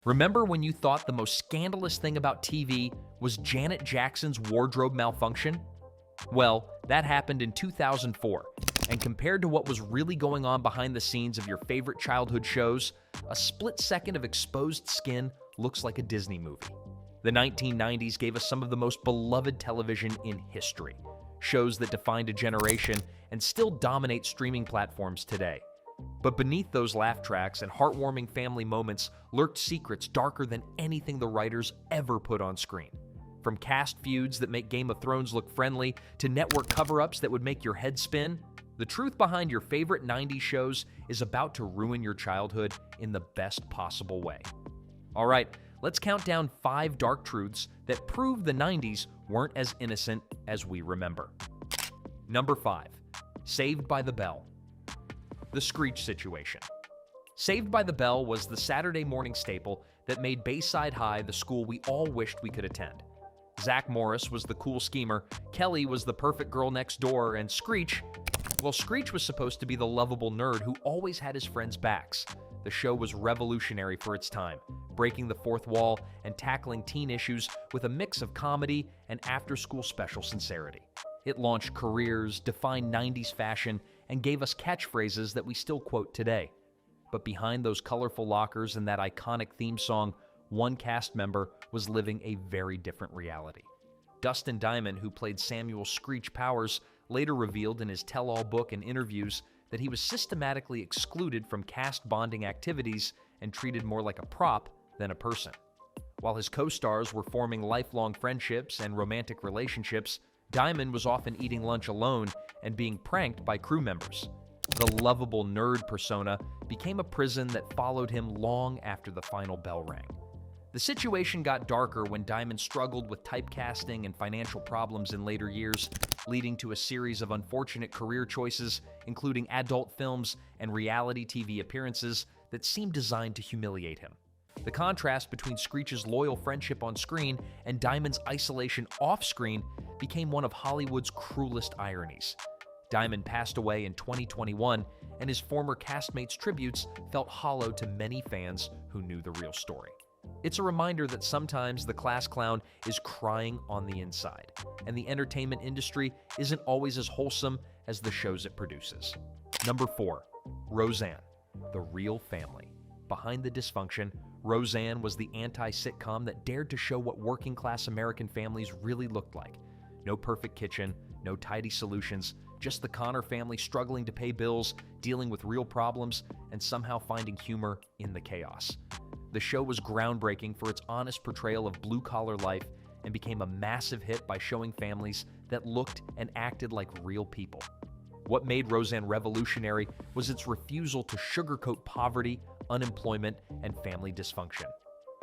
Remember when you thought the most scandalous thing about TV was Janet Jackson's wardrobe malfunction? Well, that happened in 2004, and compared to what was really going on behind the scenes of your favorite childhood shows, a split second of exposed skin looks like a Disney movie. The 1990s gave us some of the most beloved television in history, shows that defined a generation and still dominate streaming platforms today. But beneath those laugh tracks and heartwarming family moments lurked secrets darker than anything the writers ever put on screen. From cast feuds that make Game of Thrones look friendly to network cover-ups that would make your head spin, the truth behind your favorite 90s shows is about to ruin your childhood in the best possible way. All right, let's count down 5 dark truths that prove the 90s weren't as innocent as we remember. Number 5. Saved by the Bell. The Screech situation. Saved by the Bell was the Saturday morning staple that made Bayside High the school we all wished we could attend. Zach Morris was the cool schemer, Kelly was the perfect girl next door, and Screech, well, Screech was supposed to be the lovable nerd who always had his friends' backs. The show was revolutionary for its time, breaking the fourth wall and tackling teen issues with a mix of comedy and after-school special sincerity. It launched careers, defined 90s fashion, and gave us catchphrases that we still quote today. But behind those colorful lockers and that iconic theme song, one cast member was living a very different reality. Dustin Diamond, who played Samuel Screech Powers, later revealed in his tell-all book and interviews that he was systematically excluded from cast bonding activities and treated more like a prop than a person. While his co-stars were forming lifelong friendships and romantic relationships, Diamond was often eating lunch alone and being pranked by crew members. The lovable nerd persona became a prison that followed him long after the final bell rang. The situation got darker when Diamond struggled with typecasting and financial problems in later years, leading to a series of unfortunate career choices, including adult films and reality TV appearances that seemed designed to humiliate him. The contrast between Screech's loyal friendship on screen and Diamond's isolation off-screen became one of Hollywood's cruelest ironies. Diamond passed away in 2021, and his former castmates' tributes felt hollow to many fans who knew the real story. It's a reminder that sometimes the class clown is crying on the inside, and the entertainment industry isn't always as wholesome as the shows it produces. Number 4. Roseanne, the real family. Behind the dysfunction, Roseanne was the anti-sitcom that dared to show what working-class American families really looked like. No perfect kitchen, no tidy solutions, just the Connor family struggling to pay bills, dealing with real problems, and somehow finding humor in the chaos. The show was groundbreaking for its honest portrayal of blue-collar life and became a massive hit by showing families that looked and acted like real people. What made Roseanne revolutionary was its refusal to sugarcoat poverty, unemployment, and family dysfunction.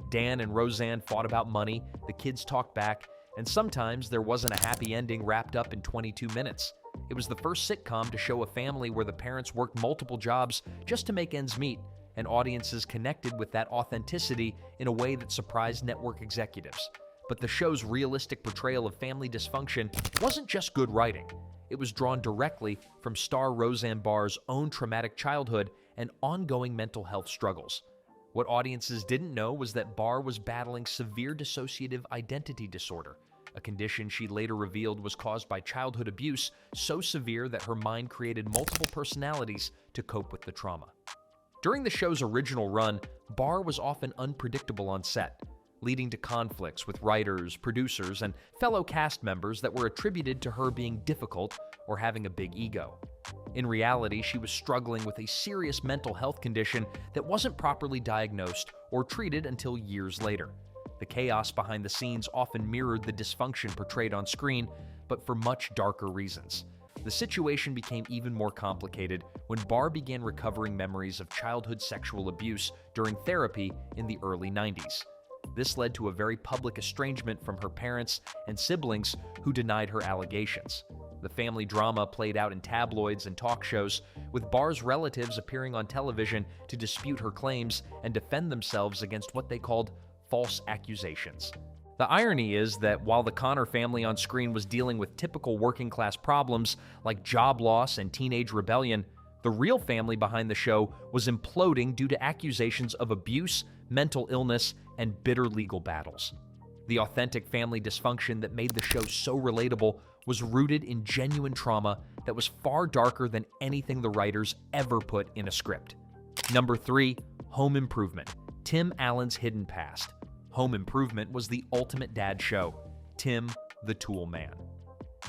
Dan and Roseanne fought about money, the kids talked back, and sometimes there wasn't a happy ending wrapped up in 22 minutes. It was the first sitcom to show a family where the parents worked multiple jobs just to make ends meet, and audiences connected with that authenticity in a way that surprised network executives. But the show's realistic portrayal of family dysfunction wasn't just good writing. It was drawn directly from star Roseanne Barr's own traumatic childhood and ongoing mental health struggles. What audiences didn't know was that Barr was battling severe dissociative identity disorder, a condition she later revealed was caused by childhood abuse so severe that her mind created multiple personalities to cope with the trauma. During the show's original run, Barr was often unpredictable on set, leading to conflicts with writers, producers, and fellow cast members that were attributed to her being difficult or having a big ego. In reality, she was struggling with a serious mental health condition that wasn't properly diagnosed or treated until years later. The chaos behind the scenes often mirrored the dysfunction portrayed on screen, but for much darker reasons. The situation became even more complicated when Barr began recovering memories of childhood sexual abuse during therapy in the early 90s. This led to a very public estrangement from her parents and siblings who denied her allegations. The family drama played out in tabloids and talk shows, with Barr's relatives appearing on television to dispute her claims and defend themselves against what they called false accusations. The irony is that while the Connor family on screen was dealing with typical working-class problems like job loss and teenage rebellion, the real family behind the show was imploding due to accusations of abuse, mental illness, and bitter legal battles. The authentic family dysfunction that made the show so relatable was rooted in genuine trauma that was far darker than anything the writers ever put in a script. Number 3, Home Improvement, Tim Allen's hidden past. Home Improvement was the ultimate dad show. Tim, the tool man.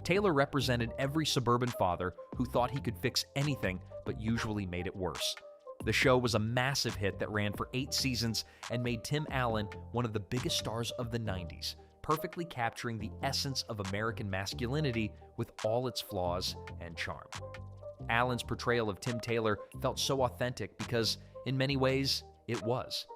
Taylor represented every suburban father who thought he could fix anything but usually made it worse. The show was a massive hit that ran for 8 seasons and made Tim Allen one of the biggest stars of the 90s, perfectly capturing the essence of American masculinity with all its flaws and charm. Allen's portrayal of Tim Taylor felt so authentic because, in many ways, it was.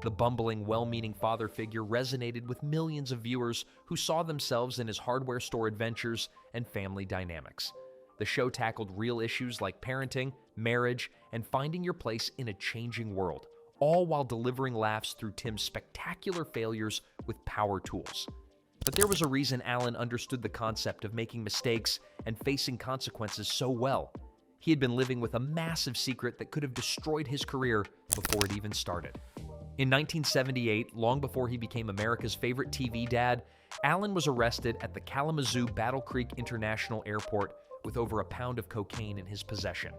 The bumbling, well-meaning father figure resonated with millions of viewers who saw themselves in his hardware store adventures and family dynamics. The show tackled real issues like parenting, marriage, and finding your place in a changing world, all while delivering laughs through Tim's spectacular failures with power tools. But there was a reason Allen understood the concept of making mistakes and facing consequences so well. He had been living with a massive secret that could have destroyed his career before it even started. In 1978, long before he became America's favorite TV dad, Allen was arrested at the Kalamazoo Battle Creek International Airport with over a pound of cocaine in his possession.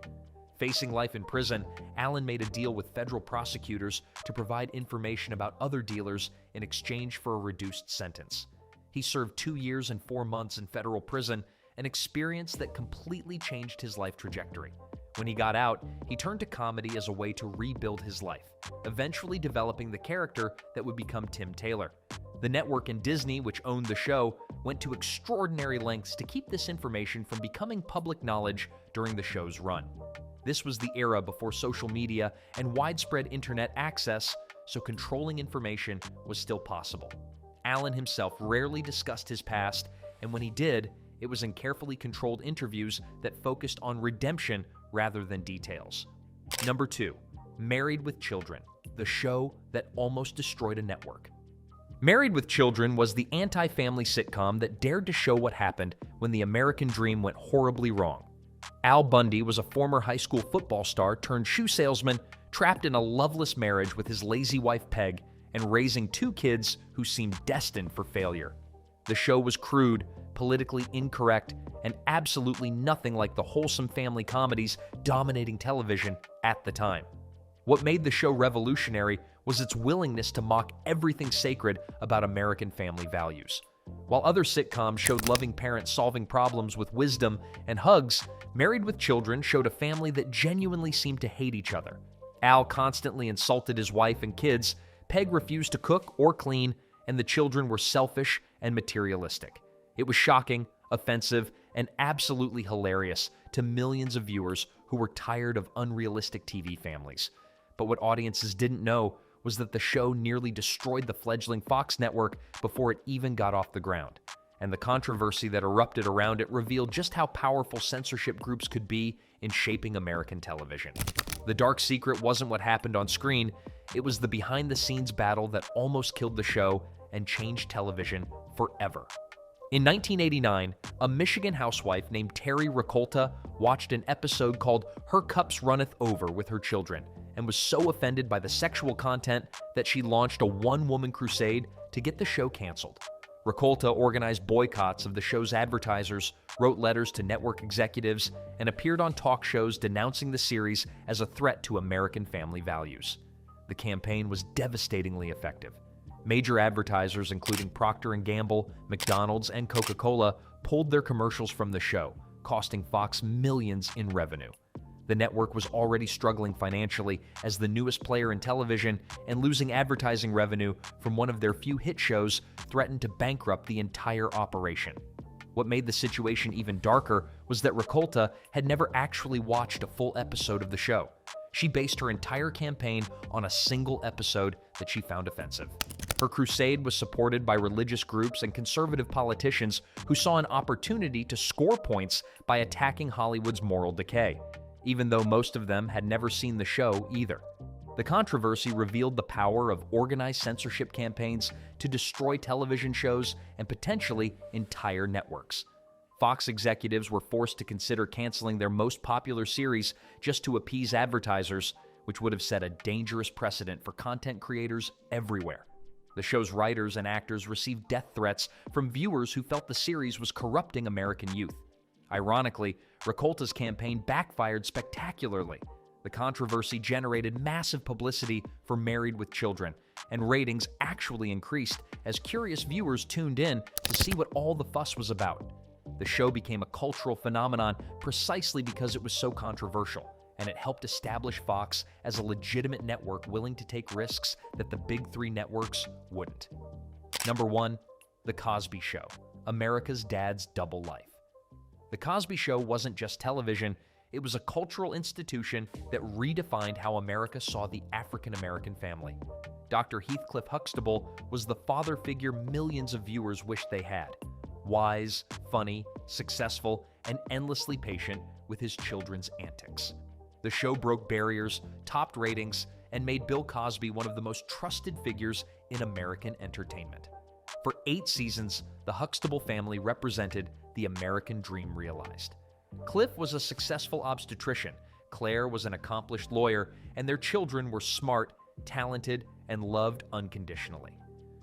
Facing life in prison, Allen made a deal with federal prosecutors to provide information about other dealers in exchange for a reduced sentence. He served 2 years and 4 months in federal prison, an experience that completely changed his life trajectory. When he got out, he turned to comedy as a way to rebuild his life, eventually developing the character that would become Tim Taylor. The network and Disney, which owned the show, went to extraordinary lengths to keep this information from becoming public knowledge during the show's run. This was the era before social media and widespread internet access, so controlling information was still possible. Allen himself rarely discussed his past, and when he did, it was in carefully controlled interviews that focused on redemption rather than details. Number 2, Married with Children, the show that almost destroyed a network. Married with Children was the anti-family sitcom that dared to show what happened when the American dream went horribly wrong. Al Bundy was a former high school football star turned shoe salesman, trapped in a loveless marriage with his lazy wife Peg, and raising 2 kids who seemed destined for failure. The show was crude, politically incorrect, and absolutely nothing like the wholesome family comedies dominating television at the time. What made the show revolutionary was its willingness to mock everything sacred about American family values. While other sitcoms showed loving parents solving problems with wisdom and hugs, Married with Children showed a family that genuinely seemed to hate each other. Al constantly insulted his wife and kids, Peg refused to cook or clean, and the children were selfish and materialistic. It was shocking, offensive, and absolutely hilarious to millions of viewers who were tired of unrealistic TV families. But what audiences didn't know was that the show nearly destroyed the fledgling Fox network before it even got off the ground. And the controversy that erupted around it revealed just how powerful censorship groups could be in shaping American television. The dark secret wasn't what happened on screen, it was the behind-the-scenes battle that almost killed the show and changed television forever. In 1989, a Michigan housewife named Terry Ricolta watched an episode called Her Cups Runneth Over with her children and was so offended by the sexual content that she launched a one-woman crusade to get the show canceled. Ricolta organized boycotts of the show's advertisers, wrote letters to network executives, and appeared on talk shows denouncing the series as a threat to American family values. The campaign was devastatingly effective. Major advertisers, including Procter & Gamble, McDonald's, and Coca-Cola, pulled their commercials from the show, costing Fox millions in revenue. The network was already struggling financially as the newest player in television, and losing advertising revenue from one of their few hit shows threatened to bankrupt the entire operation. What made the situation even darker was that Ricolta had never actually watched a full episode of the show. She based her entire campaign on a single episode that she found offensive. Her crusade was supported by religious groups and conservative politicians who saw an opportunity to score points by attacking Hollywood's moral decay, even though most of them had never seen the show either. The controversy revealed the power of organized censorship campaigns to destroy television shows and potentially entire networks. Fox executives were forced to consider canceling their most popular series just to appease advertisers, which would have set a dangerous precedent for content creators everywhere. The show's writers and actors received death threats from viewers who felt the series was corrupting American youth. Ironically, Ricolta's campaign backfired spectacularly. The controversy generated massive publicity for Married with Children, and ratings actually increased as curious viewers tuned in to see what all the fuss was about. The show became a cultural phenomenon precisely because it was so controversial, and it helped establish Fox as a legitimate network willing to take risks that the big three networks wouldn't. Number 1. The Cosby Show, America's Dad's Double Life. The Cosby Show wasn't just television, it was a cultural institution that redefined how America saw the African-American family. Dr. Heathcliff Huxtable was the father figure millions of viewers wished they had. Wise, funny, successful, and endlessly patient with his children's antics. The show broke barriers, topped ratings, and made Bill Cosby one of the most trusted figures in American entertainment. For 8 seasons, the Huxtable family represented the American dream realized. Cliff was a successful obstetrician, Claire was an accomplished lawyer, and their children were smart, talented, and loved unconditionally.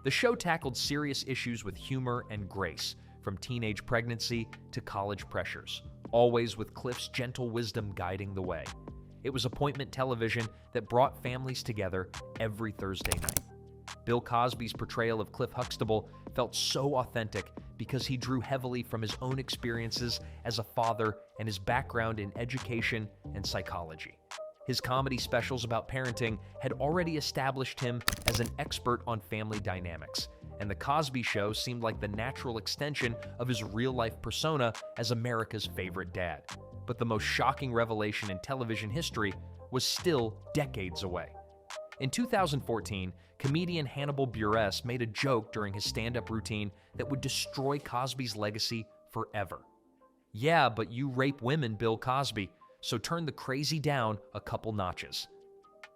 The show tackled serious issues with humor and grace, from teenage pregnancy to college pressures, always with Cliff's gentle wisdom guiding the way. It was appointment television that brought families together every Thursday night. Bill Cosby's portrayal of Cliff Huxtable felt so authentic because he drew heavily from his own experiences as a father and his background in education and psychology. His comedy specials about parenting had already established him as an expert on family dynamics, and The Cosby Show seemed like the natural extension of his real-life persona as America's favorite dad. But the most shocking revelation in television history was still decades away. In 2014, comedian Hannibal Buress made a joke during his stand-up routine that would destroy Cosby's legacy forever. "Yeah, but you rape women, Bill Cosby, so turn the crazy down a couple notches."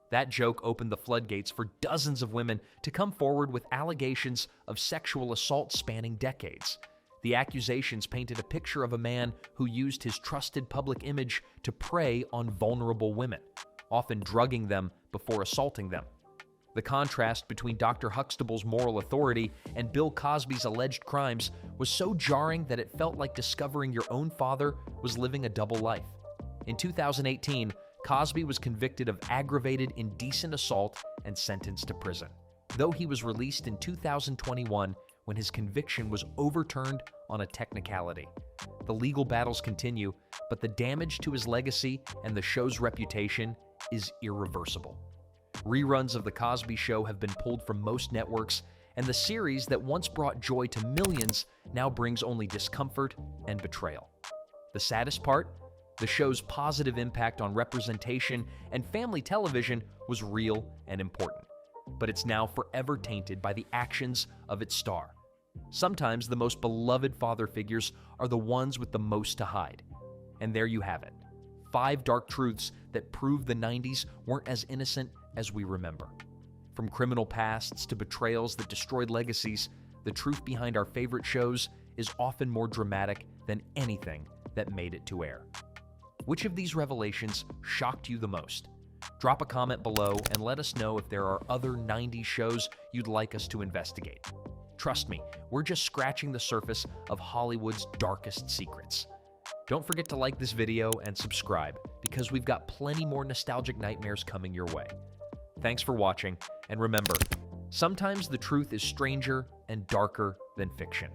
That joke opened the floodgates for dozens of women to come forward with allegations of sexual assault spanning decades. The accusations painted a picture of a man who used his trusted public image to prey on vulnerable women, often drugging them before assaulting them. The contrast between Dr. Huxtable's moral authority and Bill Cosby's alleged crimes was so jarring that it felt like discovering your own father was living a double life. In 2018, Cosby was convicted of aggravated indecent assault and sentenced to prison, though he was released in 2021 when his conviction was overturned on a technicality. The legal battles continue, but the damage to his legacy and the show's reputation is irreversible. Reruns of The Cosby Show have been pulled from most networks, and the series that once brought joy to millions now brings only discomfort and betrayal. The saddest part? The show's positive impact on representation and family television was real and important, but it's now forever tainted by the actions of its star. Sometimes the most beloved father figures are the ones with the most to hide. And there you have it. 5 dark truths that prove the 90s weren't as innocent as we remember. From criminal pasts to betrayals that destroyed legacies, the truth behind our favorite shows is often more dramatic than anything that made it to air. Which of these revelations shocked you the most? Drop a comment below and let us know if there are other 90s shows you'd like us to investigate. Trust me, we're just scratching the surface of Hollywood's darkest secrets. Don't forget to like this video and subscribe, because we've got plenty more nostalgic nightmares coming your way. Thanks for watching, and remember, sometimes the truth is stranger and darker than fiction.